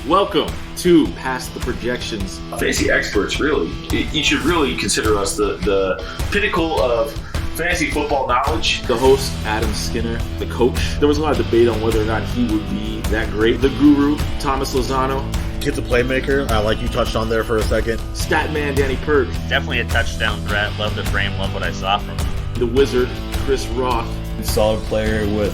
Welcome to Past the Projections. Fantasy experts, really. You should really consider us the pinnacle of fantasy football knowledge. The host, Adam Skinner, the coach. There was a lot of debate on whether or not he would be that great. The guru, Thomas Lozano. Kid's a playmaker, like you touched on there for a second. Statman, Danny Pert. Definitely a touchdown threat. Love the frame, love what I saw from him. The wizard, Chris Roth. Solid player with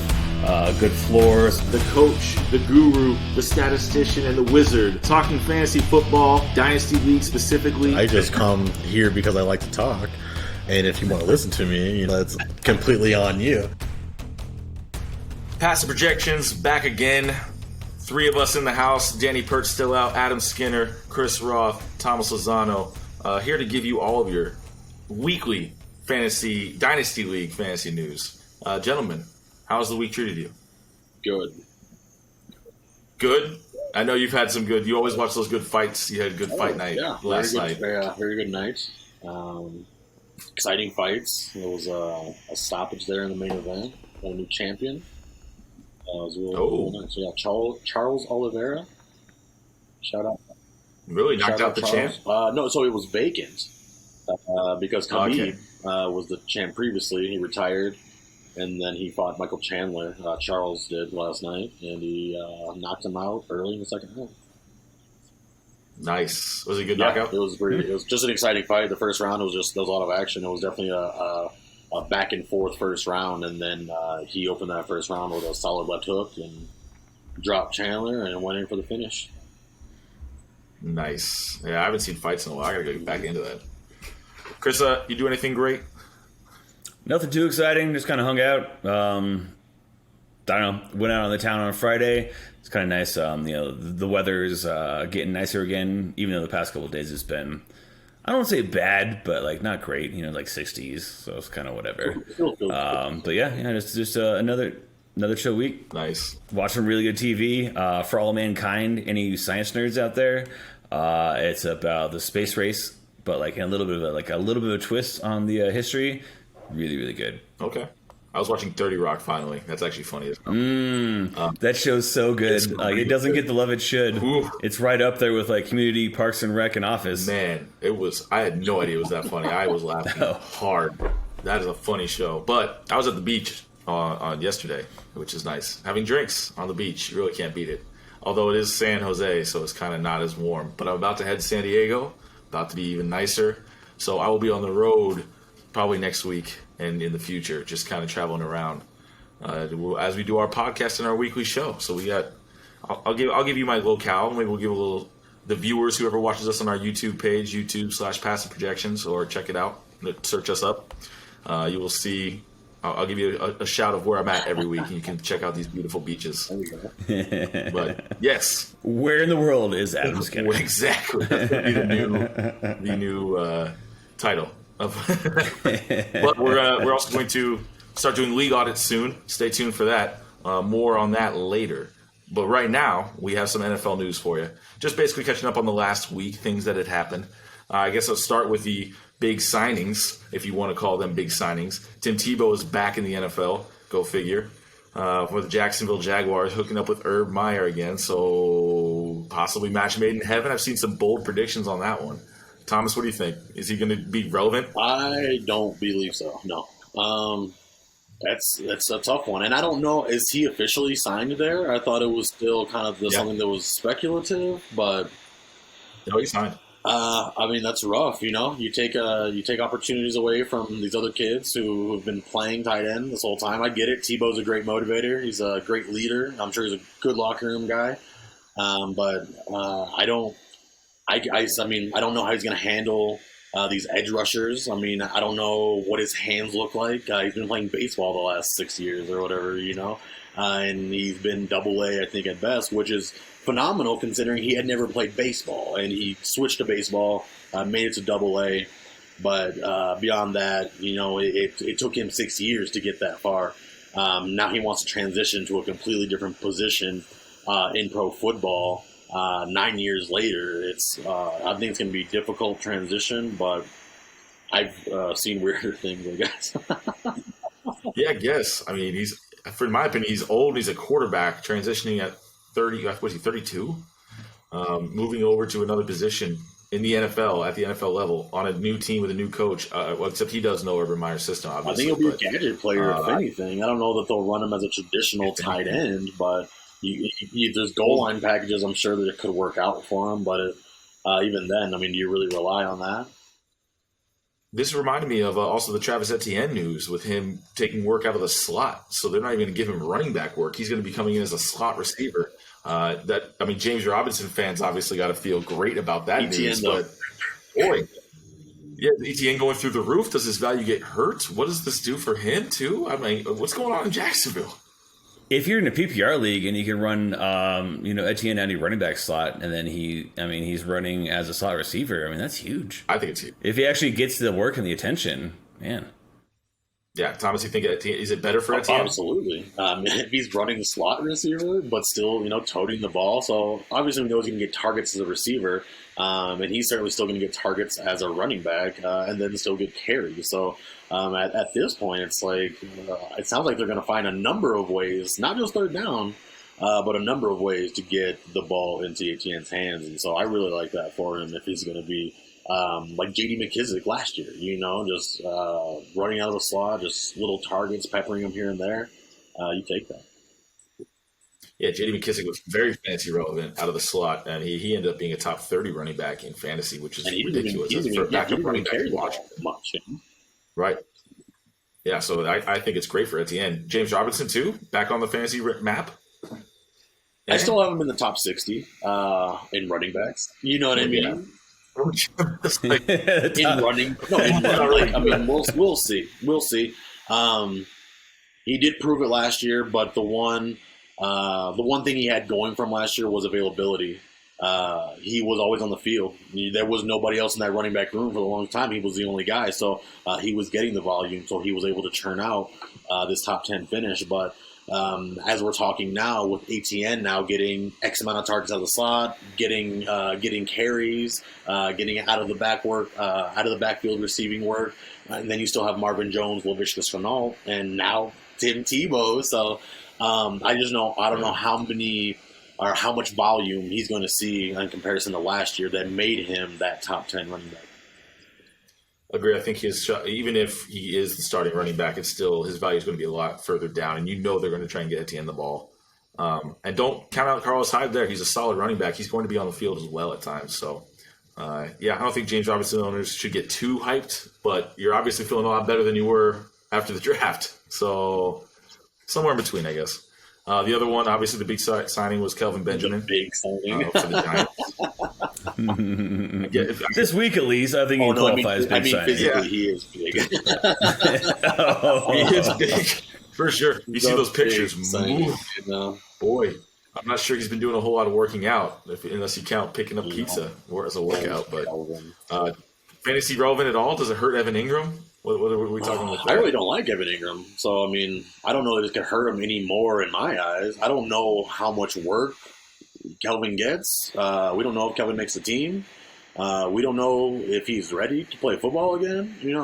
good floors. The coach, the guru, the statistician, and the wizard. Talking fantasy football, Dynasty League specifically. I just come here because I like to talk. And if you want to listen to me, it's completely on you. Past the Projections, back again. 3 of us in the house. Danny Pert still out. Adam Skinner, Chris Roth, Thomas Lozano. Here to give you all of your weekly fantasy, Dynasty League fantasy news. Gentlemen, how's the week treated you? Good. Good? I know you've had some good. You always watch those good fights. You had a good fight night last night. Very good night. Exciting fights. There was a stoppage there in the main event. Got a new champion. It was really nice. So yeah, Charles Oliveira. Shout out. Really knocked out the champ? No, so it was vacant because Khabib was the champ previously. He retired. And then he fought Michael Chandler, Charles did last night, and he knocked him out early in the second round. Nice. Was it a good knockout? It was just an exciting fight. The first round there was a lot of action. It was definitely a back and forth first round, and then he opened that first round with a solid left hook and dropped Chandler and went in for the finish. Nice. Yeah, I haven't seen fights in a while. I gotta get back into that. Chris, you do anything great? Nothing too exciting. Just kind of hung out. I don't know. Went out on the town on Friday. It's kind of nice. The weather's getting nicer again. Even though the past couple of days it's been, I don't want to say bad, but like not great. Like 60s. So it's kind of whatever. But yeah, just another chill week. Nice. Watching really good TV. For all mankind, any science nerds out there, it's about the space race, but like a little bit of a twist on the history. Really, really good. Okay. I was watching 30 Rock finally. That's actually funny as hell. That show's so good. It doesn't get the love it should. Ooh. It's right up there with like Community, Parks and Rec, and Office. Man, I had no idea it was that funny. I was laughing hard. That is a funny show. But I was at the beach on yesterday, which is nice. Having drinks on the beach, you really can't beat it. Although it is San Jose, so it's kind of not as warm. But I'm about to head to San Diego, about to be even nicer. So I will be on the road probably next week and in the future, just kind of traveling around as we do our podcast and our weekly show. So we got, I'll give you my locale. Maybe we'll give the viewers, whoever watches us on our YouTube page, YouTube/Passive Projections, or check it out, search us up. You will see. I'll give you a shout of where I'm at every week, and you can check out these beautiful beaches. But yes, where in the world is Adam Skinner? Exactly. That's going to be the new title. But we're also going to start doing league audits soon. Stay tuned for that. More on that later. But right now, we have some NFL news for you. Just basically catching up on the last week, things that had happened. I guess I'll start with the big signings, if you want to call them big signings. Tim Tebow is back in the NFL. Go figure. For the Jacksonville Jaguars, hooking up with Urban Meyer again. So possibly match made in heaven. I've seen some bold predictions on that one. Thomas, what do you think? Is he going to be relevant? I don't believe so. No. That's a tough one, and I don't know. Is he officially signed there? I thought it was still kind of something that was speculative, but No, he's signed. I mean, that's rough. You take opportunities away from these other kids who have been playing tight end this whole time. I get it. Tebow's a great motivator. He's a great leader. I'm sure he's a good locker room guy. But I don't. I mean, I don't know how he's going to handle these edge rushers. I mean, I don't know what his hands look like. He's been playing baseball the last 6 years or whatever, and he's been Double-A, I think, at best, which is phenomenal considering he had never played baseball, and he switched to baseball, made it to Double-A. But beyond that, it took him 6 years to get that far. Now he wants to transition to a completely different position in pro football. 9 years later, I think it's going to be a difficult transition, but I've seen weirder things, I guess. Yeah, I guess. I mean, in my opinion, he's old. He's a quarterback transitioning at 30. What is he, 32? moving over to another position in the NFL at the NFL level on a new team with a new coach. Well, except he does know Urban Meyer's system, I obviously. think he'll be a gadget player, if anything. I don't know that they'll run him as a traditional tight end, but there's goal line packages I'm sure that it could work out for him. But even then, I mean, do you really rely on that? This reminded me of also the Travis Etienne news with him taking work out of the slot. So they're not even going to give him running back work. He's going to be coming in as a slot receiver. James Robinson fans obviously got to feel great about that news. But boy, yeah, Etienne going through the roof. Does his value get hurt? What does this do for him too? I mean, what's going on in Jacksonville? If you're in a PPR league and you can run, Etienne out of running back slot, and then he's running as a slot receiver. I mean, that's huge. I think it's huge. If he actually gets the work and the attention, man. Yeah, Thomas, you think is it better for Etienne? Absolutely. If he's running the slot receiver, but still, toting the ball. So obviously we know he's going to get targets as a receiver, and he's certainly still going to get targets as a running back, and then still get carries. So at this point, it's like it sounds like they're going to find a number of ways, not just third down, but a number of ways to get the ball into Etienne's hands. And so I really like that for him if he's going to be like J.D. McKissick last year, just running out of the slot, just little targets, peppering him here and there. You take that. Yeah, J.D. McKissick was very fantasy relevant out of the slot, and he ended up being a top 30 running back in fantasy, which is ridiculous. For a backup running back to watch. Much. Right. Yeah, so I think it's great for Etienne. James Robinson, too, back on the fantasy map. I still have him in the top 60 in running backs. You know what I mean? Yeah. in running. No, I mean, we'll see. We'll see. He did prove it last year, but the one thing he had going from last year was availability. He was always on the field. There was nobody else in that running back room for a long time. He was the only guy, so he was getting the volume, so he was able to churn out this top 10 finish. But as we're talking now, with ATN now getting X amount of targets out of the slot, getting carries, getting out of the backfield receiving work, and then you still have Marvin Jones, Laviska Shenault, and now Tim Tebow. So I don't know how many or how much volume he's going to see in comparison to last year that made him that top 10 running back. Agree. I think even if he is the starting running back, it's still his value is going to be a lot further down, and they're going to try and get Etienne the ball. And don't count out Carlos Hyde there. He's a solid running back. He's going to be on the field as well at times. So, I don't think James Robinson owners should get too hyped, but you're obviously feeling a lot better than you were after the draft. So, somewhere in between, I guess. The other one, obviously, the big signing was Kelvin Benjamin. The big signing for the Giants. This week, at least, I think he qualifies big signing. Physically, he is big. He is big, for sure. You see those pictures move. Boy, I'm not sure he's been doing a whole lot of working out, unless you count picking up pizza as a workout. But fantasy relevant at all? Does it hurt Evan Ingram? What are we talking about? I really don't like Evan Ingram. So, I don't know that it could hurt him anymore in my eyes. I don't know how much work Kelvin gets. We don't know if Kelvin makes the team. We don't know if he's ready to play football again. He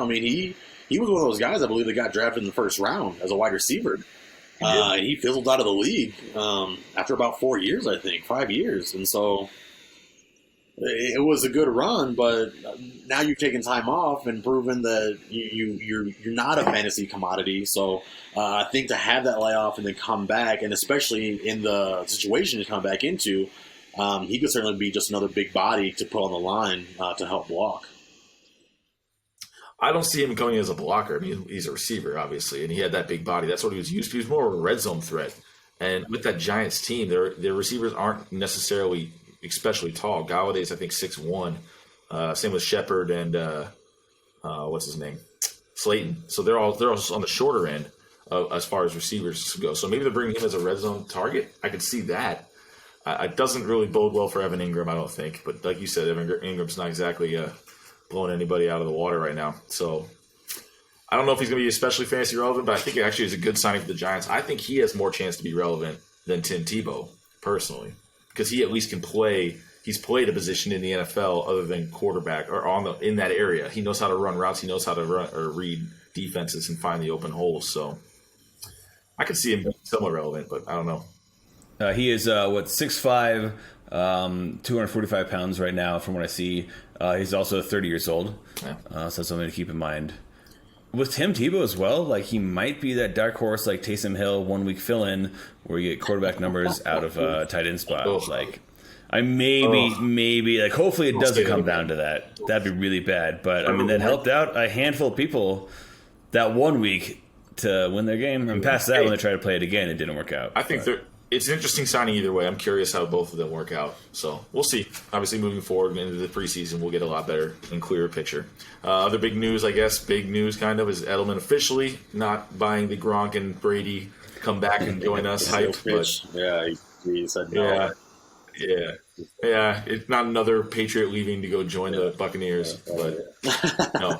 was one of those guys, I believe, that got drafted in the first round as a wide receiver. And he fizzled out of the league after about 4 years, I think, 5 years. And so it was a good run, but now you've taken time off and proven that you're not a fantasy commodity. So I think to have that layoff and then come back, and especially in the situation to come back into, he could certainly be just another big body to put on the line to help block. I don't see him coming as a blocker. He's a receiver, obviously, and he had that big body. That's what he was used to. He was more of a red zone threat. And with that Giants team, their receivers aren't necessarily especially tall. Galladay's, I think, 6'1". Same with Shepard and what's his name, Slayton. So they're all on the shorter end as far as receivers go. So maybe they're bringing him as a red zone target. I could see that. It doesn't really bode well for Evan Ingram, I don't think. But like you said, Evan Ingram's not exactly blowing anybody out of the water right now. So I don't know if he's going to be especially fantasy relevant, but I think it actually is a good signing for the Giants. I think he has more chance to be relevant than Tim Tebow, personally, because he at least can play. He's played a position in the NFL other than quarterback or in that area. He knows how to run routes. He knows how to run or read defenses and find the open holes. So I could see him being somewhat relevant, but I don't know. He is 6'5", 245 pounds right now from what I see. He's also 30 years old, Yeah. so that's something to keep in mind. With Tim Tebow as well, like he might be that dark horse like Taysom Hill 1 week fill-in where you get quarterback numbers out of tight end spot. Oh. Like I maybe like hopefully it doesn't come down to that. That'd be really bad. But I mean that helped out a handful of people that 1 week to win their game. And past that, when they tried to play it again, it didn't work out. I think it's an interesting signing either way. I'm curious how both of them work out. So we'll see. Obviously, moving forward into the preseason, we'll get a lot better and clearer picture. Other big news, I guess, kind of, is Edelman officially not buying the Gronk and Brady come back and join us hype. But Yeah, he said no. Yeah. It's not another Patriot leaving to go join the Buccaneers. But no.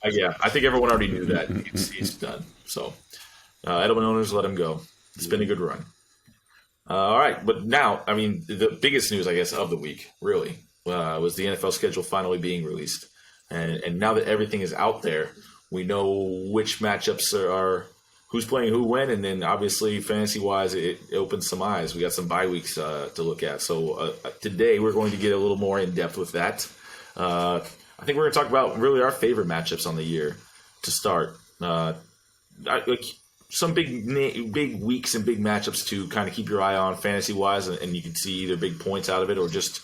I think everyone already knew that. He's done. So Edelman owners, let him go. It's been a good run. All right, but now, I mean, the biggest news, I guess, of the week, really, was the NFL schedule finally being released. And now that everything is out there, we know which matchups are who's playing who when, and then obviously, fantasy-wise, it opens some eyes. We got some bye weeks to look at. So today, we're going to get a little more in-depth with that. I think we're going to talk about really our favorite matchups on the year to start. Some big weeks and big matchups to kind of keep your eye on fantasy-wise, and you can see either big points out of it or just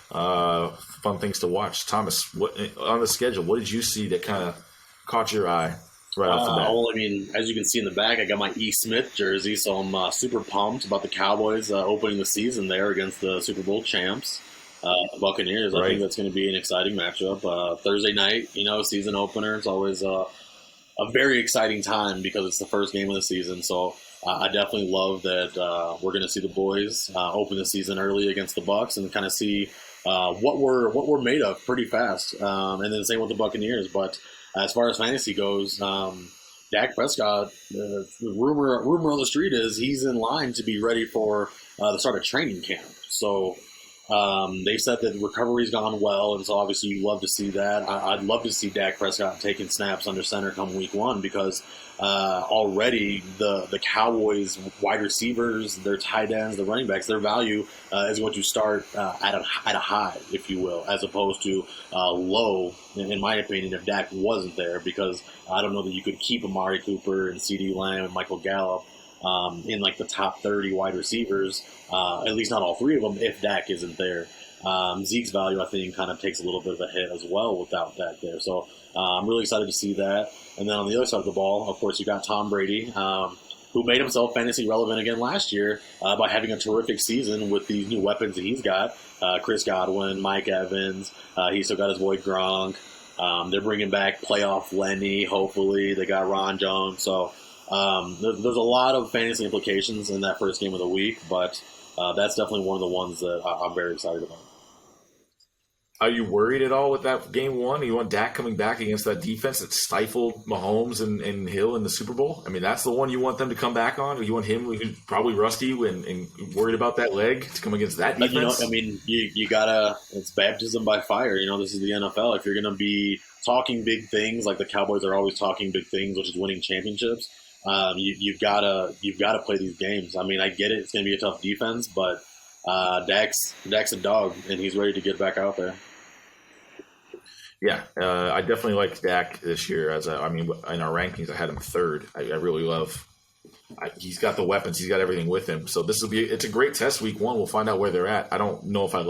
fun things to watch. Thomas, what on the schedule, what did you see that kind of caught your eye right off the bat? Well, I mean, as you can see in the back, I got my E. Smith jersey, so I'm super pumped about the Cowboys opening the season there against the Super Bowl champs, the Buccaneers. I think that's going to be an exciting matchup. Thursday night, season opener. It's always a very exciting time because it's the first game of the season. So I definitely love that we're going to see the boys open the season early against the Bucs and kind of see what we're made of pretty fast. And then same with the Buccaneers. But as far as fantasy goes, Dak Prescott, the rumor on the street is he's in line to be ready for the start of training camp. So they said that the recovery's gone well, and so obviously you love to see that. I'd love to see Dak Prescott taking snaps under center come week one because already the Cowboys wide receivers, their tight ends, the running backs, their value is going to start at a high, if you will, as opposed to low, in my opinion, if Dak wasn't there, because I don't know that you could keep Amari Cooper and CeeDee Lamb and Michael Gallup in like the top 30 wide receivers, at least not all three of them, if Dak isn't there. Zeke's value, I think, kind of takes a little bit of a hit as well without Dak there. So I'm really excited to see that. And then on the other side of the ball, of course, you got Tom Brady, who made himself fantasy relevant again last year by having a terrific season with these new weapons that he's got. Chris Godwin, Mike Evans, he's still got his boy Gronk. They're bringing back playoff Lenny, hopefully. They got Ron Jones. So there's a lot of fantasy implications in that first game of the week, but that's definitely one of the ones that I'm very excited about. Are you worried at all with that game one? You want Dak coming back against that defense that stifled Mahomes and Hill in the Super Bowl? I mean, that's the one you want them to come back on? Or you want him, who's probably rusty and worried about that leg, to come against that defense? You gotta, it's baptism by fire. This is the NFL. If you're going to be talking big things, like the Cowboys are always talking big things, which is winning championships, you've got to play these games. I mean, I get it. It's going to be a tough defense, but Dak's a dog, and he's ready to get back out there. Yeah, I definitely like Dak this year. In our rankings, I had him third. I really love. He's got the weapons. He's got everything with him. So it's a great test week one. We'll find out where they're at. I don't know if I'm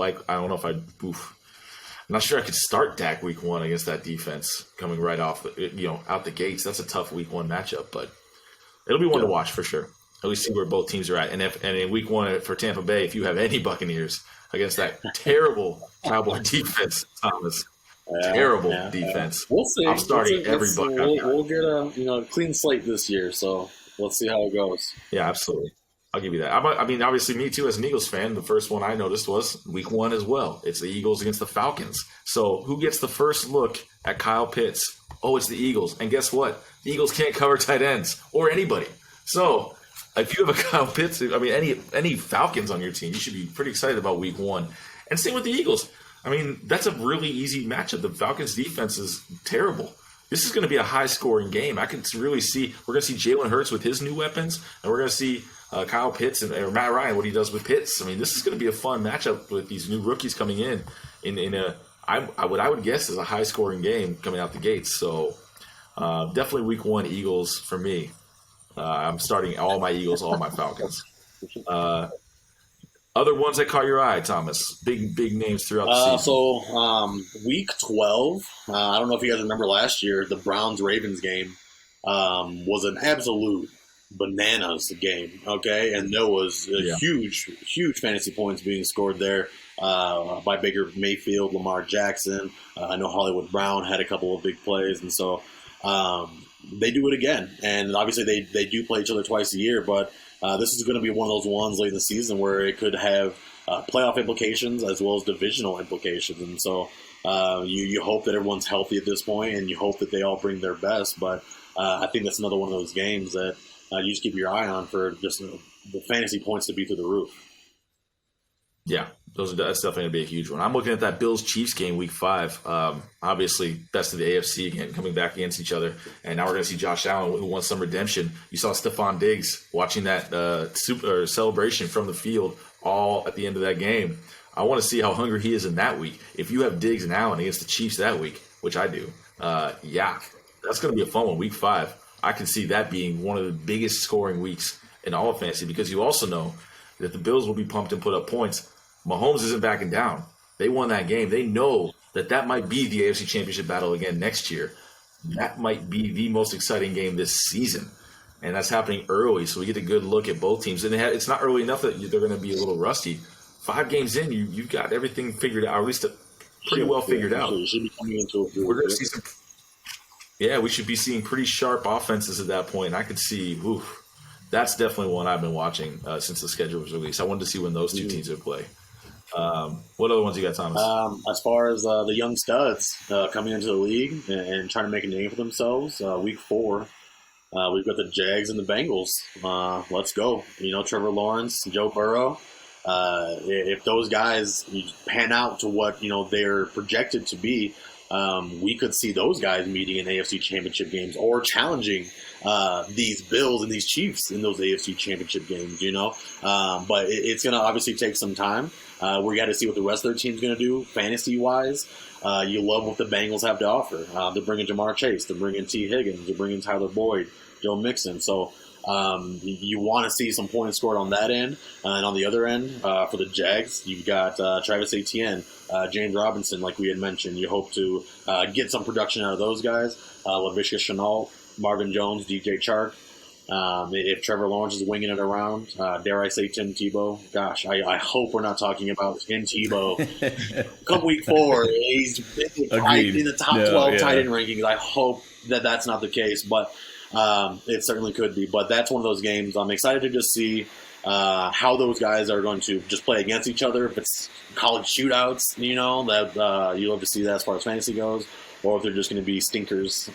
not sure I could start Dak week one against that defense coming right off, out the gates. That's a tough week one matchup, but it'll be one to watch for sure. At least see where both teams are at. And in week one for Tampa Bay, if you have any Buccaneers against that terrible Cowboy defense, Thomas. Terrible defense. We'll see. I'm starting every Buccaneer. We'll get a clean slate this year, so let's see how it goes. Yeah, absolutely. I'll give you that. Obviously, me too, as an Eagles fan, the first one I noticed was week one as well. It's the Eagles against the Falcons. So who gets the first look at Kyle Pitts? Oh, it's the Eagles. And guess what? The Eagles can't cover tight ends or anybody. So if you have a Kyle Pitts, any Falcons on your team, you should be pretty excited about week one. And same with the Eagles. That's a really easy matchup. The Falcons' defense is terrible. this is going to be a high-scoring game. I can really see we're going to see Jalen Hurts with his new weapons, and we're going to see Kyle Pitts or Matt Ryan what he does with Pitts. I mean, this is going to be a fun matchup with these new rookies coming in what I would guess is a high-scoring game coming out the gates. So definitely Week 1 Eagles for me. I'm starting all my Eagles, all my Falcons. Other ones that caught your eye, Thomas? Big names throughout the season. Week 12, I don't know if you guys remember last year, the Browns-Ravens game was an absolute bananas game, okay? And there was huge fantasy points being scored there by Baker Mayfield, Lamar Jackson. I know Hollywood Brown had a couple of big plays, and so they do it again. And obviously they do play each other twice a year, but this is going to be one of those ones late in the season where it could have playoff implications as well as divisional implications. And so you hope that everyone's healthy at this point, and you hope that they all bring their best. But I think that's another one of those games that you just keep your eye on for just the fantasy points to be through the roof. Yeah, that's definitely going to be a huge one. I'm looking at that Bills-Chiefs game, Week 5. Obviously, best of the AFC again, coming back against each other. And now we're going to see Josh Allen, who won some redemption. You saw Stephon Diggs watching that celebration from the field all at the end of that game. I want to see how hungry he is in that week. If you have Diggs and Allen against the Chiefs that week, which I do, that's going to be a fun one, Week 5. I can see that being one of the biggest scoring weeks in all of fantasy, because you also know that the Bills will be pumped and put up points. Mahomes isn't backing down. They won that game. They know that might be the AFC Championship battle again next year. That might be the most exciting game this season. And that's happening early, so we get a good look at both teams. And it's not early enough that they're going to be a little rusty. 5 games in, you've got everything figured out, or at least pretty well figured out. We should be coming into it. We're going to see some. Yeah, we should be seeing pretty sharp offenses at that point. And I could see, that's definitely one I've been watching since the schedule was released. I wanted to see when those two teams would play. What other ones you got, Thomas? As far as the young studs coming into the league and trying to make a name for themselves, Week 4, we've got the Jags and the Bengals. Let's go. Trevor Lawrence, Joe Burrow. If those guys pan out to what they're projected to be, we could see those guys meeting in AFC Championship games or challenging these Bills and these Chiefs in those AFC Championship games, But it's going to obviously take some time. We got to see what the rest of their team's going to do fantasy-wise. You love what the Bengals have to offer. They're bringing Jamar Chase. They're bringing T. Higgins. They're bringing Tyler Boyd, Joe Mixon. So you want to see some points scored on that end. And on the other end, for the Jags, you've got Travis Etienne, James Robinson, like we had mentioned. You hope to get some production out of those guys. Laviska Shenault, Marvin Jones, DJ Chark. If Trevor Lawrence is winging it around, dare I say Tim Tebow? Gosh, I hope we're not talking about Tim Tebow. Come Week 4, he's in the top 12 tight end rankings. I hope that's not the case, but it certainly could be. But that's one of those games I'm excited to just see how those guys are going to just play against each other. If it's college shootouts, that you love to see that as far as fantasy goes, or if they're just going to be stinkers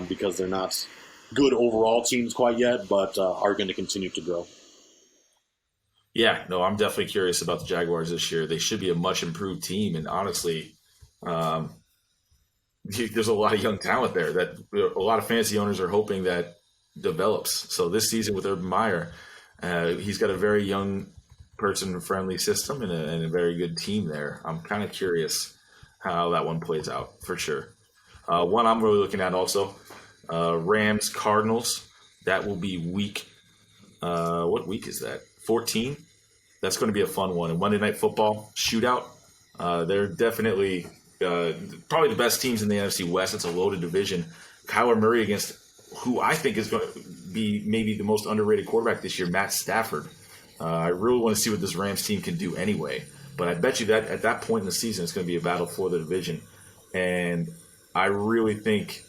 because they're not good overall teams quite yet, but are going to continue to grow. Yeah, no, I'm definitely curious about the Jaguars this year. They should be a much improved team, and honestly, there's a lot of young talent there that a lot of fantasy owners are hoping that develops. So this season with Urban Meyer, he's got a very young person-friendly system and a very good team there. I'm kind of curious how that one plays out for sure. One I'm really looking at also, Rams Cardinals. That will be week. What week is that? 14. That's going to be a fun one. And Monday Night Football shootout. They're definitely probably the best teams in the NFC West. It's a loaded division. Kyler Murray against who I think is going to be maybe the most underrated quarterback this year, Matt Stafford. I really want to see what this Rams team can do anyway. But I bet you that at that point in the season, it's going to be a battle for the division. And I really think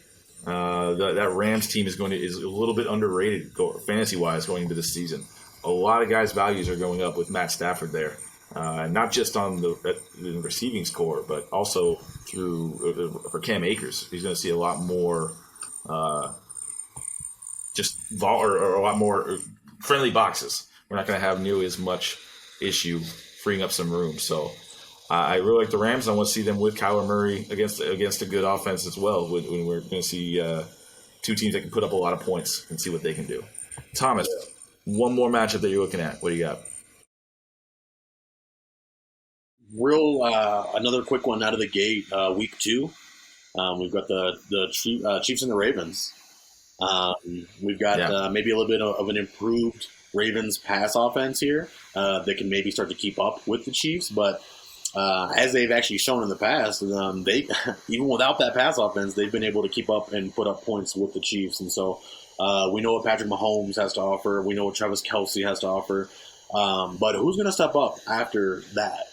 that Rams team is a little bit underrated fantasy-wise going into this season. A lot of guys' values are going up with Matt Stafford there, not just on the receiving score, but also for Cam Akers. He's going to see a lot more or a lot more friendly boxes. We're not going to have nearly as much issue freeing up some room. So I really like the Rams. I want to see them with Kyler Murray against a good offense as well. When we're going to see two teams that can put up a lot of points and see what they can do. Thomas, one more matchup that you're looking at. What do you got? Another quick one out of the gate. Week 2, we've got the Chiefs and the Ravens. We've got maybe a little bit of an improved Ravens pass offense here. They can maybe start to keep up with the Chiefs, but as they've actually shown in the past, they even without that pass offense, they've been able to keep up and put up points with the Chiefs. And so we know what Patrick Mahomes has to offer. We know what Travis Kelce has to offer. But who's going to step up after that?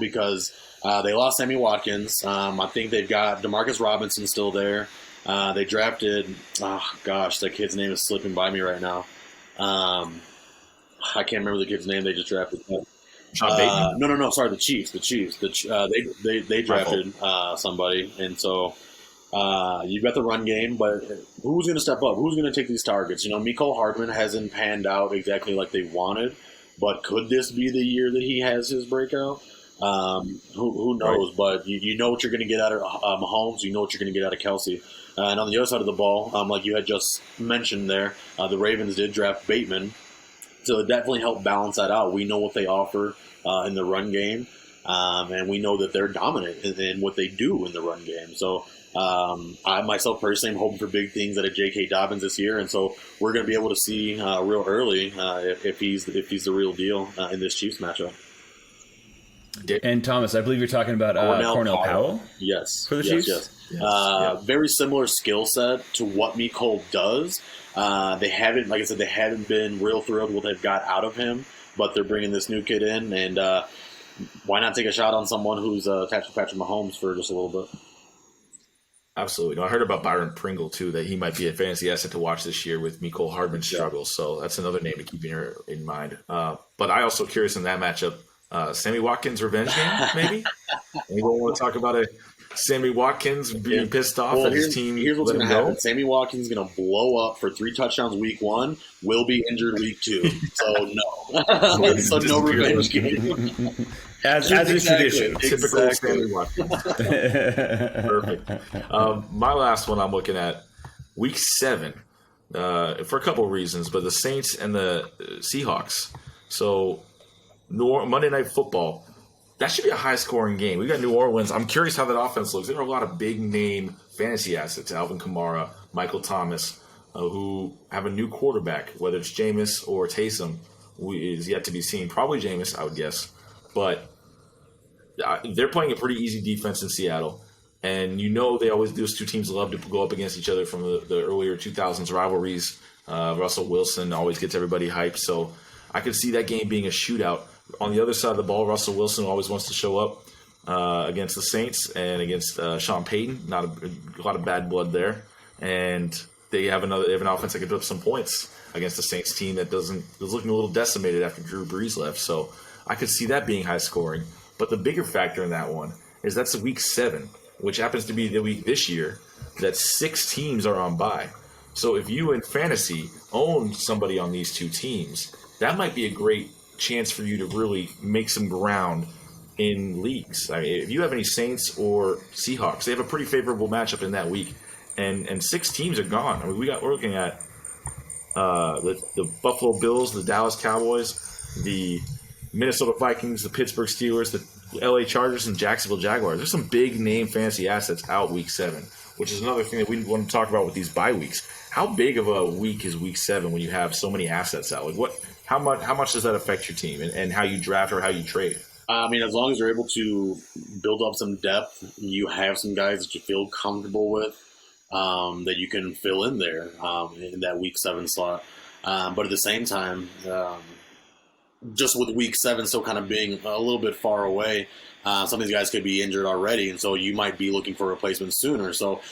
Because they lost Sammy Watkins. I think they've got Demarcus Robinson still there. They drafted, that kid's name is slipping by me right now. I can't remember the kid's name they just drafted. Sean Payton? No. Sorry, the Chiefs. They drafted somebody, and so you've got the run game. But who's going to step up? Who's going to take these targets? Mecole Hardman hasn't panned out exactly like they wanted, but could this be the year that he has his breakout? Who knows? Right. But you know what you're going to get out of Mahomes. You know what you're going to get out of Kelce. And on the other side of the ball, like you had just mentioned there, the Ravens did draft Bateman. So it definitely helped balance that out. We know what they offer in the run game, and we know that they're dominant in what they do in the run game. So I myself personally am hoping for big things out of J.K. Dobbins this year, and so we're going to be able to see real early if he's the real deal in this Chiefs matchup. And Thomas, I believe you're talking about Cornell Powell. Yes, for the Chiefs. Yes. Very similar skill set to what Mecole does. They haven't, like I said, they haven't been real thrilled with what they've got out of him, but they're bringing this new kid in, and why not take a shot on someone who's attached to Patrick Mahomes for just a little bit? Absolutely. I heard about Byron Pringle, too, that he might be a fantasy asset to watch this year with Mecole Hardman's struggles, so that's another name to keep in mind. But I also curious in that matchup, Sammy Watkins revenge game, maybe? Anyone want to talk about a Sammy Watkins being pissed off at his team? Here's what's going to happen. Sammy Watkins is going to blow up for 3 touchdowns week 1, will be injured week 2. So, no. So, no revenge game. As is tradition. Typical Sammy Watkins. Perfect. My last one I'm looking at, week 7, for a couple of reasons, but the Saints and the Seahawks. So, Monday Night Football, that should be a high-scoring game. We got New Orleans. I'm curious how that offense looks. There are a lot of big-name fantasy assets, Alvin Kamara, Michael Thomas, who have a new quarterback, whether it's Jameis or Taysom, is yet to be seen. Probably Jameis, I would guess. But they're playing a pretty easy defense in Seattle. And those two teams love to go up against each other from the earlier 2000s rivalries. Russell Wilson always gets everybody hyped. So I could see that game being a shootout. On the other side of the ball, Russell Wilson always wants to show up against the Saints and against Sean Payton. Not a lot of bad blood there, and they have an offense that can put up some points against the Saints team that was looking a little decimated after Drew Brees left. So I could see that being high scoring. But the bigger factor in that one is that's week 7, which happens to be the week this year that 6 teams are on bye. So if you in fantasy own somebody on these 2 teams, that might be a great chance for you to really make some ground in leagues. I mean, if you have any Saints or Seahawks, they have a pretty favorable matchup in that week, and 6 teams are gone. I mean, we're looking at the Buffalo Bills, the Dallas Cowboys, the Minnesota Vikings, the Pittsburgh Steelers, the LA Chargers, and Jacksonville Jaguars. There's some big name fantasy assets out week 7, which is another thing that we want to talk about with these bye weeks. How big of a week is week 7 when you have so many assets out? Like how much does that affect your team and how you draft or how you trade? I mean, as long as you're able to build up some depth, you have some guys that you feel comfortable with that you can fill in there in that week 7 slot. But at the same time, just with week 7 still kind of being a little bit far away, some of these guys could be injured already, and so you might be looking for replacements sooner. So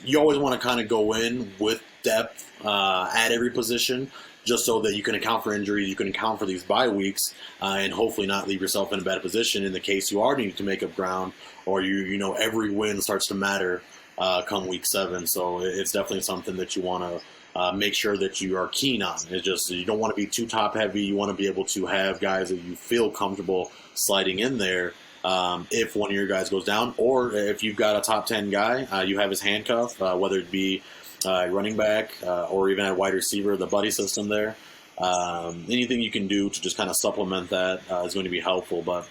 you always want to kind of go in with depth at every position, just so that you can account for injuries, you can account for these bye weeks, and hopefully not leave yourself in a bad position in the case you are needing to make up ground, or every win starts to matter come week 7. So it's definitely something that you want to make sure that you are keen on. It's just you don't want to be too top heavy. You want to be able to have guys that you feel comfortable sliding in there if one of your guys goes down, or if you've got a top 10 guy, you have his handcuff, whether it be running back or even at wide receiver, the buddy system there. Anything you can do to just kind of supplement that is going to be helpful. But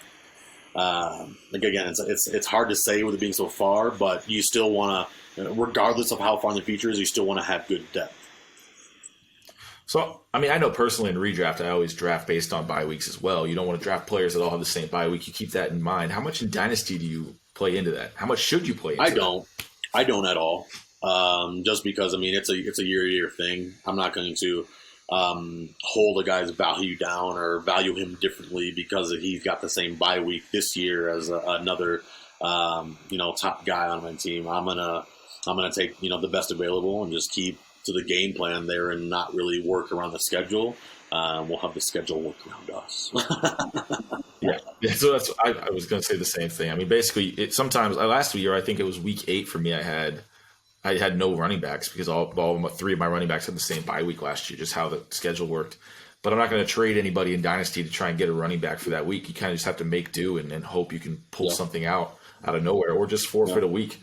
again, it's hard to say with it being so far, but you still want to, regardless of how far in the future is, you still want to have good depth. So, I mean, I know personally in redraft, I always draft based on bye weeks as well. You don't want to draft players that all have the same bye week. You keep that in mind. How much in Dynasty do you play into that? How much should you play into that? I don't at all. Just because, I mean, it's a year-to-year thing. I'm not going to hold a guy's value down or value him differently because he's got the same bye week this year as another, top guy on my team. I'm gonna take the best available and just keep to the game plan there and not really work around the schedule. We'll have the schedule work around us. Yeah. So I was going to say the same thing. I mean, basically, sometimes last year I think it was week 8 for me. I had no running backs because all 3 of my running backs had the same bye week last year, just how the schedule worked. But I'm not going to trade anybody in Dynasty to try and get a running back for that week. You kind of just have to make do and hope you can pull something out of nowhere or just forfeit a week.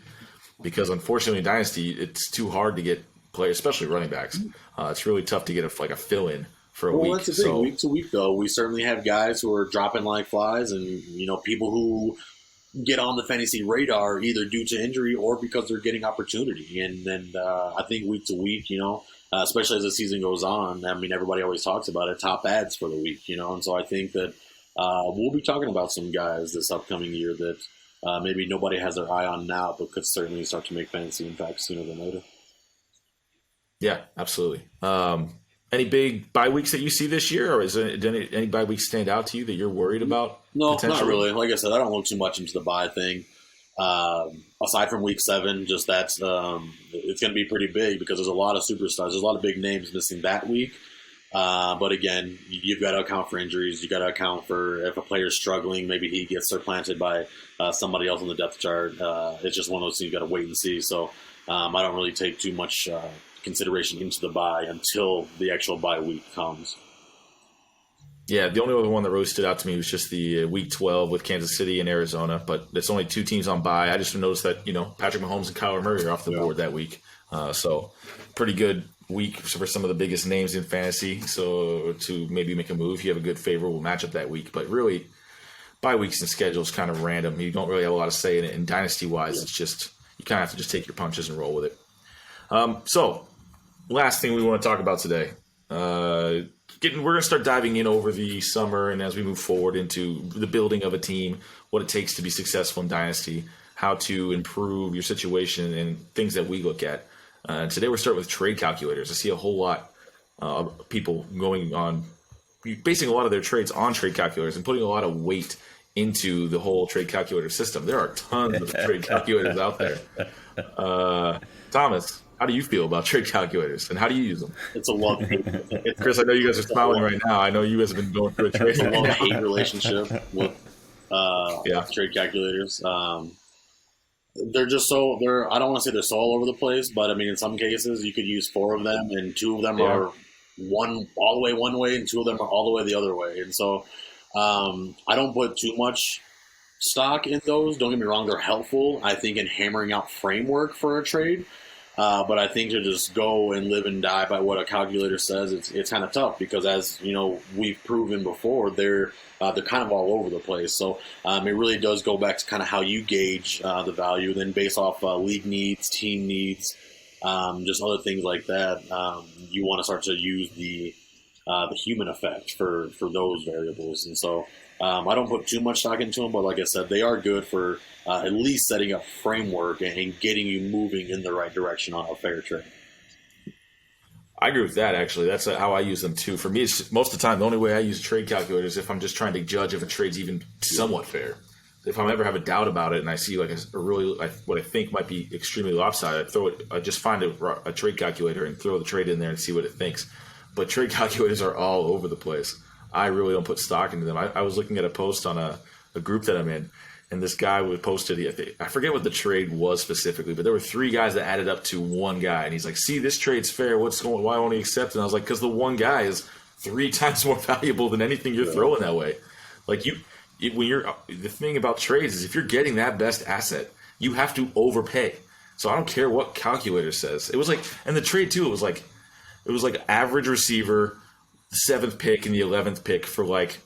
Because unfortunately in Dynasty, it's too hard to get players, especially running backs. It's really tough to get a fill-in for a week. Well, that's the thing. Week to week, though, we certainly have guys who are dropping like flies and, people who get on the fantasy radar either due to injury or because they're getting opportunity. And then I think week to week, especially as the season goes on, I mean, everybody always talks about it, top ads for the week, and so I think that we'll be talking about some guys this upcoming year that maybe nobody has their eye on now, but could certainly start to make fantasy impact sooner than later. Yeah, absolutely. Any big bye weeks that you see this year, or did any bye weeks stand out to you that you're worried about? No, not really. Like I said, I don't look too much into the bye thing. Aside from week 7, just that's it's going to be pretty big because there's a lot of superstars. There's a lot of big names missing that week. But again, you've got to account for injuries. You've got to account for if a player's struggling, maybe he gets supplanted by somebody else on the depth chart. It's just one of those things you've got to wait and see. So I don't really take too much consideration into the bye until the actual bye week comes. Yeah, the only other one that really stood out to me was just the week 12 with Kansas City and Arizona, but it's only 2 teams on bye. I just noticed that, Patrick Mahomes and Kyler Murray are off the board that week. So pretty good week for some of the biggest names in fantasy. So to maybe make a move, you have a good favorable matchup that week. But really, bye weeks and schedules kind of random. You don't really have a lot of say in it. And dynasty-wise, it's just you kind of have to just take your punches and roll with it. So last thing we want to talk about today. We're going to start diving in over the summer and as we move forward into the building of a team, what it takes to be successful in Dynasty, how to improve your situation and things that we look at. Today we're starting with trade calculators. I see a whole lot of people basing a lot of their trades on trade calculators and putting a lot of weight into the whole trade calculator system. There are tons of trade calculators out there. Thomas, how do you feel about trade calculators, and how do you use them? It's a love. Chris, I know you guys are smiling right now. I know you guys have been going through a trade. It's a love-hate relationship with trade calculators. They're just so I don't want to say they're so all over the place, but I mean, in some cases, you could use 4 of them, and 2 of them are one all the way one way, and 2 of them are all the way the other way. And so, I don't put too much stock in those. Don't get me wrong; they're helpful. I think in hammering out framework for a trade. But I think to just go and live and die by what a calculator says, it's kind of tough because, as we've proven before, they're kind of all over the place. So it really does go back to kind of how you gauge the value, then based off league needs, team needs, just other things like that. You want to start to use the human effect for those variables, and so I don't put too much stock into them. But like I said, they are good for at least setting up framework and getting you moving in the right direction on a fair trade. I agree with that, actually. That's how I use them, too. For me, it's most of the time, the only way I use a trade calculator is if I'm just trying to judge if a trade's even somewhat fair. If I ever have a doubt about it and I see like a really what I think might be extremely lopsided, I just find a trade calculator and throw the trade in there and see what it thinks. But trade calculators are all over the place. I really don't put stock into them. I was looking at a post on a group that I'm in, and this guy would posted, I forget what the trade was specifically, but there were 3 guys that added up to one guy. And he's like, see, this trade's fair. Why won't he accept it? And I was like, because the one guy is 3 times more valuable than anything you're throwing that way. Like when you're the thing about trades is if you're getting that best asset, you have to overpay. So I don't care what calculator says. It was like, and the trade too, it was like average receiver, the 7th pick and the 11th pick for like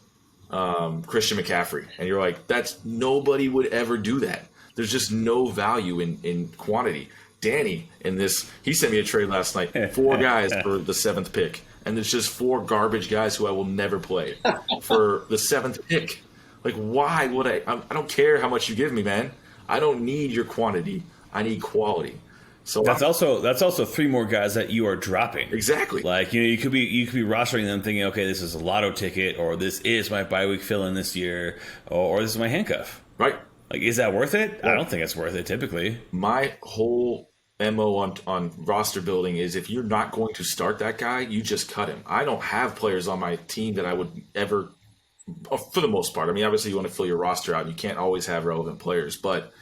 Christian McCaffrey, and you're like, nobody would ever do that. There's just no value in quantity. Danny he sent me a trade last night, 4 guys for the 7th pick, and there's just 4 garbage guys who I will never play for the 7th pick. Like, why would I don't care how much you give me, man. I don't need your quantity. I need quality. So that's also 3 more guys that you are dropping. Exactly. Like, you could be rostering them thinking, okay, this is a lotto ticket, or this is my bye week fill in this year, or this is my handcuff. Right. Like, is that worth it? Yeah. I don't think it's worth it typically. My whole MO on roster building is if you're not going to start that guy, you just cut him. I don't have players on my team that I would ever, for the most part. I mean, obviously you want to fill your roster out. You can't always have relevant players, but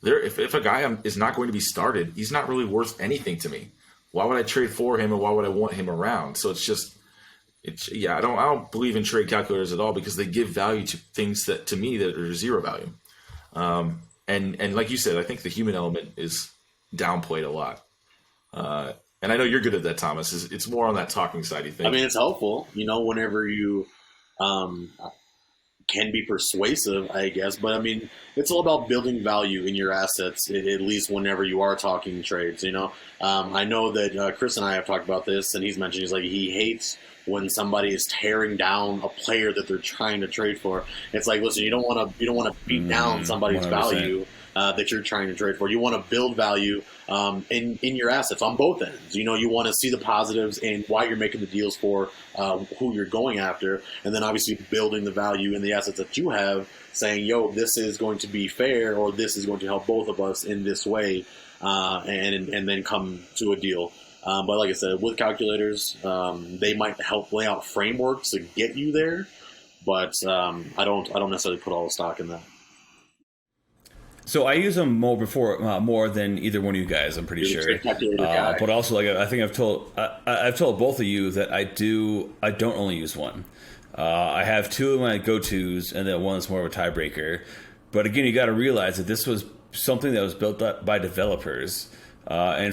if a guy is not going to be started, he's not really worth anything to me. Why would I trade for him, and why would I want him around? So I don't believe in trade calculators at all, because they give value to things that to me that are zero value. And like you said, I think the human element is downplayed a lot. And I know you're good at that, Thomas. It's more on that talking side, you think? I mean, it's helpful, whenever you can be persuasive, I guess. But, I mean, it's all about building value in your assets, at least whenever you are talking trades, I know that Chris and I have talked about this, and he's mentioned he hates when somebody is tearing down a player that they're trying to trade for. It's like, listen, you don't want to beat down somebody's 100%. Value that you're trying to trade for. You want to build value in your assets on both ends. You want to see the positives and why you're making the deals for who you're going after, and then obviously building the value in the assets that you have, saying, yo, this is going to be fair, or this is going to help both of us in this way, and then come to a deal. But like I said, with calculators, they might help lay out frameworks to get you there, but I don't necessarily put all the stock in that. So I use them more than either one of you guys, I'm pretty sure. But also, like, I think I've told both of you that I don't only use one. I have 2 of my go-tos, and then one is more of a tiebreaker. But again, you got to realize that this was something that was built up by developers. And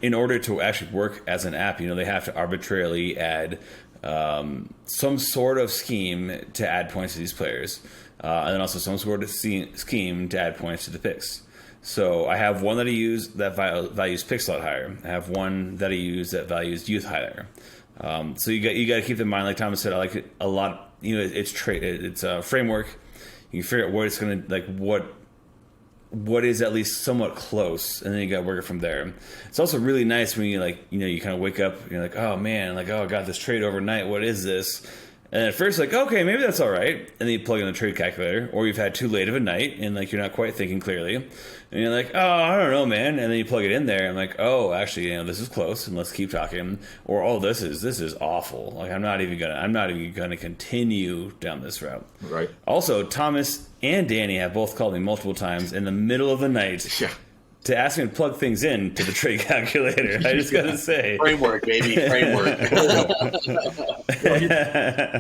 in order to actually work as an app, they have to arbitrarily add some sort of scheme to add points to these players, and then also some sort of scheme to add points to the picks. So I have one that I use that values pick slot higher. I have one that I use that values youth higher. So you got to keep in mind, like Thomas said, I like it a lot. It's a framework. You can figure out what it's going to, like, what is at least somewhat close, and then you got to work it from there. It's also really nice when you you kind of wake up and you're like, oh man, like, oh, I got this trade overnight, what is this? And at first, like, okay, maybe that's all right, and then you plug in the trade calculator, or you've had too late of a night and like you're not quite thinking clearly, and you're like, oh, I don't know, man, and then you plug it in there and like, oh, actually, this is close, and let's keep talking, or oh, this is awful, like I'm not even gonna continue down this route. Right. Also, Thomas and Danny have both called me multiple times in the middle of the night. Yeah. To ask me to plug things in to the trade calculator. I just got to say. Framework, baby. Framework. Well,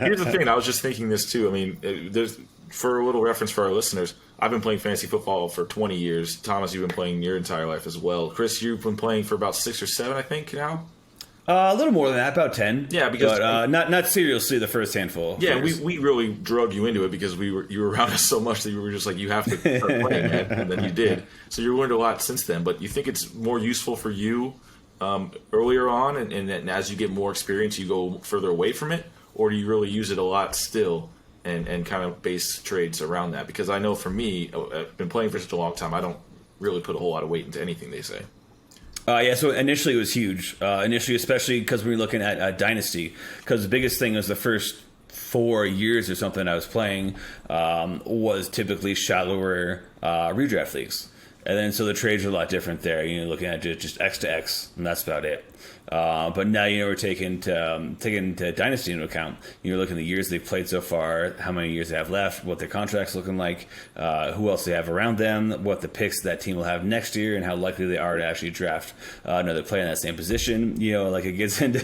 here's the thing. I was just thinking this too. I mean, there's, for a little reference for our listeners, I've been playing fantasy football for 20 years. Thomas, you've been playing your entire life as well. Chris, you've been playing for about 6 or 7, I think, now? A little more than that, about 10. Yeah, because not seriously the first handful. Yeah, we really drug you into it because you were around us so much that you were just like, you have to start playing, man, and then you did. So you learned a lot since then. But you think it's more useful for you earlier on, and as you get more experience, you go further away from it, or do you really use it a lot still and kind of base trades around that? Because I know for me, I've been playing for such a long time, I don't really put a whole lot of weight into anything they say. So initially it was huge. Especially because we were looking at Dynasty. Because the biggest thing was the first 4 years or something I was playing was typically shallower redraft leagues. And then so the trades are a lot different there. You're looking at just X to X, and that's about it. But now we're taking Dynasty into account. You're looking at the years they've played so far, how many years they have left, what their contract's looking like, who else they have around them, what the picks that team will have next year, and how likely they are to actually draft another player in that same position. It gets into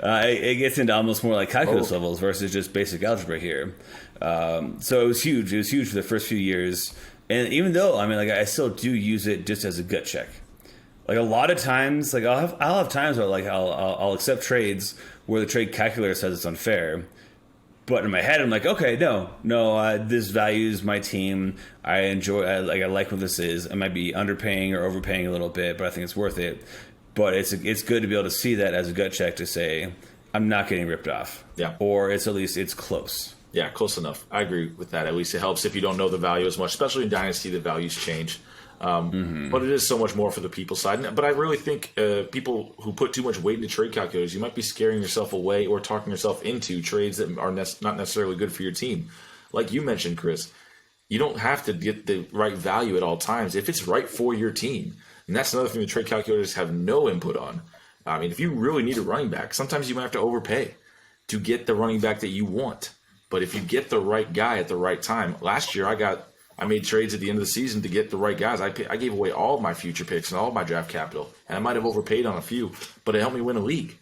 it gets into almost more like calculus levels versus just basic algebra here. So it was huge. It was huge for the first few years. And even though, I still do use it just as a gut check. Like a lot of times, like I'll have times where I'll accept trades where the trade calculator says it's unfair, but in my head I'm like, okay, no, this values my team. I like what this is. I might be underpaying or overpaying a little bit, but I think it's worth it. But it's good to be able to see that as a gut check to say I'm not getting ripped off. Yeah. Or it's close. Yeah, close enough. I agree with that. At least it helps if you don't know the value as much, especially in Dynasty, the values change. But it is so much more for the people side. But I really think people who put too much weight into trade calculators, you might be scaring yourself away or talking yourself into trades that are not necessarily good for your team. Like you mentioned, Chris, you don't have to get the right value at all times if it's right for your team. And that's another thing the trade calculators have no input on. If you really need a running back, sometimes you might have to overpay to get the running back that you want. But if you get the right guy at the right time, last year I made trades at the end of the season to get the right guys. I gave away all of my future picks and all of my draft capital, and I might have overpaid on a few, but it helped me win a league.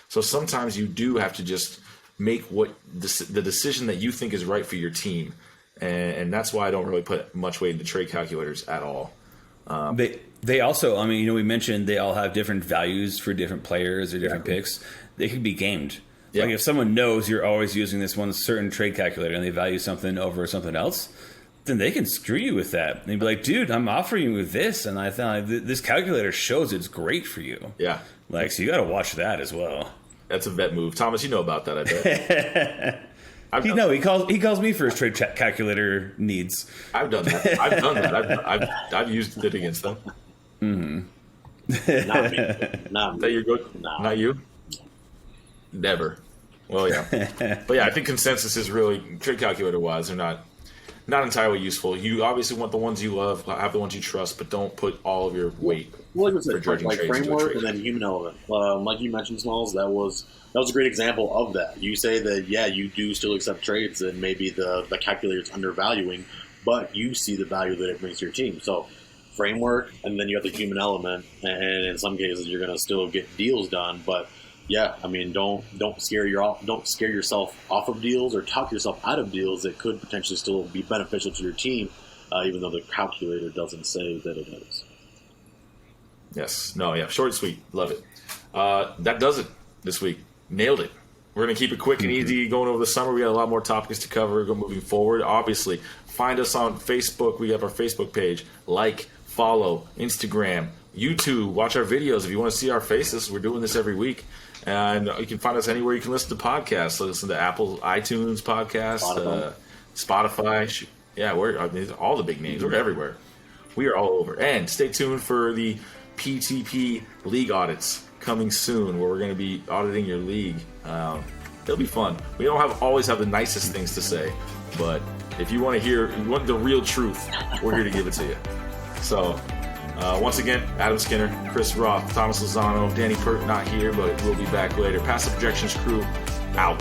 So sometimes you do have to just make the decision that you think is right for your team, and that's why I don't really put much weight into trade calculators at all. They also, we mentioned they all have different values for different players or different picks. They can be gamed. Yeah. Like if someone knows you're always using this one certain trade calculator and they value something over something else, then they can screw you with that. And they'd be like, dude, I'm offering you this, and I thought this calculator shows it's great for you. Yeah. So you got to watch that as well. That's a vet move. Thomas, you know about that, I bet. He calls me for his trade calculator needs. I've done that. I've used it against them. Mm-hmm. Not me. Not me. That you're good? No. Not you? Never. Well, yeah. But yeah, I think consensus is really, trade calculator wise, they're not entirely useful. You obviously want the ones you love, have the ones you trust, but don't put all of your weight for judging trades framework and then human element. Like you mentioned, Smalls, that was a great example of that. You say that, you do still accept trades and maybe the calculator is undervaluing, but you see the value that it brings to your team. So framework, and then you have the human element, and in some cases you're going to still get deals done, but don't scare yourself off of deals or talk yourself out of deals that could potentially still be beneficial to your team, even though the calculator doesn't say that it is. Yes. No, yeah. Short and sweet. Love it. That does it this week. Nailed it. We're going to keep it quick and easy going over the summer. We got a lot more topics to cover moving forward. Obviously, find us on Facebook. We have our Facebook page. Like, follow, Instagram, YouTube. Watch our videos if you want to see our faces. We're doing this every week. And you can find us anywhere you can listen to podcasts. Listen to Apple, iTunes podcast, Spotify. Yeah, all the big names. We're everywhere. We are all over. And stay tuned for the PTP league audits coming soon, where we're going to be auditing your league. It'll be fun. We don't always have the nicest things to say, but if you want the real truth, we're here to give it to you. So, once again, Adam Skinner, Chris Roth, Thomas Lozano, Danny Pert not here, but we'll be back later. Passive Projections crew out.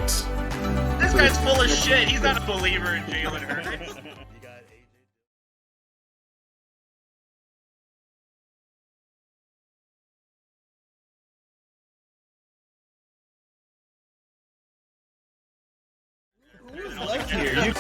This guy's full of shit. He's not a believer in Jalen Hurts. Like here.